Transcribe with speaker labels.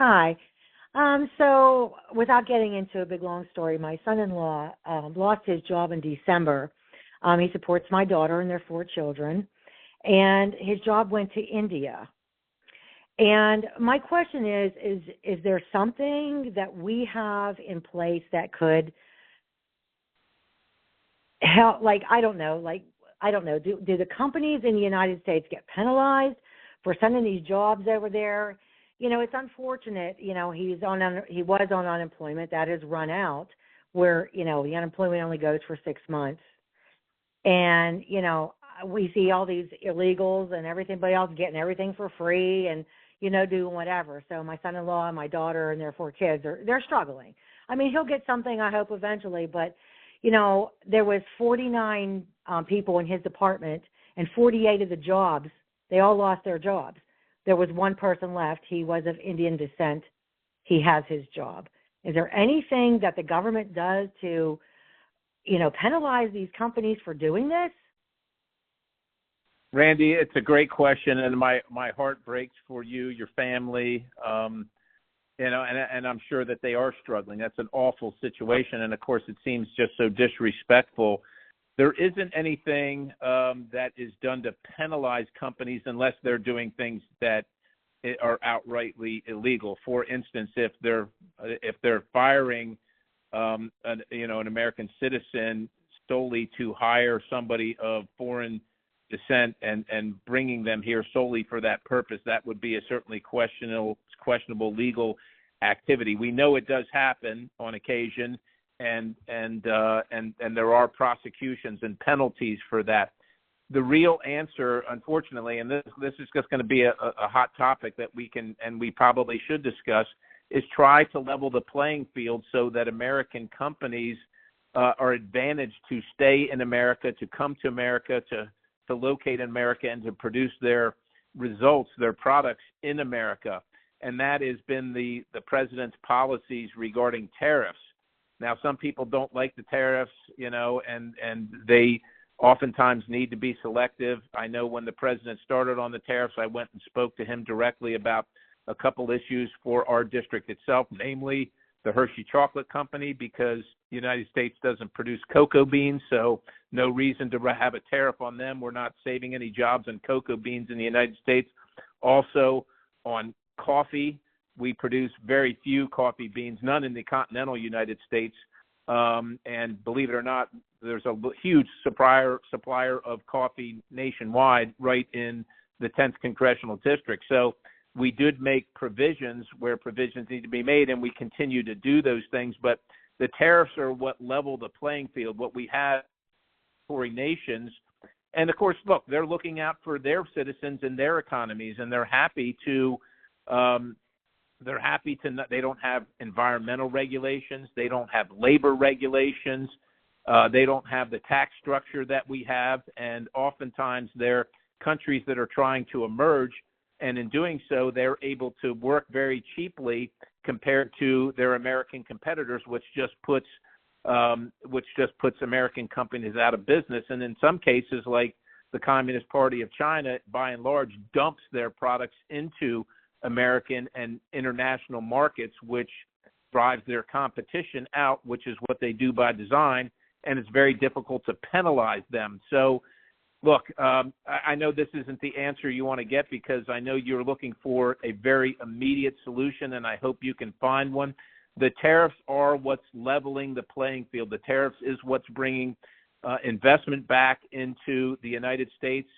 Speaker 1: Hi. So without getting into a big long story, my son-in-law lost his job in December. He supports my daughter and their 4 children, and his job went to India. And my question is there something that we have in place that could help? Do the companies in the United States get penalized for sending these jobs over there? It's unfortunate. He was on unemployment that has run out, where the unemployment only goes for 6 months, and we see all these illegals and everybody else getting everything for free and doing whatever. So my son-in-law and my daughter and their 4 kids they're struggling. I mean, he'll get something, I hope, eventually, but there was 49 people in his department, and 48 of the jobs, they all lost their jobs. There was one person left. He was of Indian descent. He has his job. Is there anything that the government does to, penalize these companies for doing this?
Speaker 2: Randy, it's a great question, and my heart breaks for you, your family, and I'm sure that they are struggling. That's an awful situation, and of course it seems just so disrespectful. There isn't anything that is done to penalize companies unless they're doing things that are outrightly illegal. For instance, if they're firing an American citizen solely to hire somebody of foreign descent and bringing them here solely for that purpose, that would be a certainly questionable legal activity. We know it does happen on occasion. And there are prosecutions and penalties for that. The real answer, unfortunately, and this is just going to be a hot topic that we probably should discuss, is try to level the playing field so that American companies are advantaged to stay in America, to come to America, to locate in America, and to produce their results, their products in America. And that has been the president's policies regarding tariffs. Now, some people don't like the tariffs, and they oftentimes need to be selective. I know when the president started on the tariffs, I went and spoke to him directly about a couple issues for our district itself, namely the Hershey Chocolate Company, because the United States doesn't produce cocoa beans, so no reason to have a tariff on them. We're not saving any jobs on cocoa beans in the United States. Also, on coffee, we produce very few coffee beans, none in the continental United States. And believe it or not, there's a huge supplier of coffee nationwide right in the 10th Congressional District. So we did make provisions where provisions need to be made, and we continue to do those things. But the tariffs are what level the playing field, what we have for nations. And, of course, look, they're looking out for their citizens and their economies, and they're happy to they don't have environmental regulations. They don't have labor regulations. They don't have the tax structure that we have. And oftentimes they're countries that are trying to emerge. And in doing so, they're able to work very cheaply compared to their American competitors, which just puts American companies out of business. And in some cases, like the Communist Party of China, by and large, dumps their products into American and international markets, which drives their competition out, which is what they do by design, and it's very difficult to penalize them. So, look, I know this isn't the answer you want to get because I know you're looking for a very immediate solution, and I hope you can find one. The tariffs are what's leveling the playing field. The tariffs is what's bringing investment back into the United States.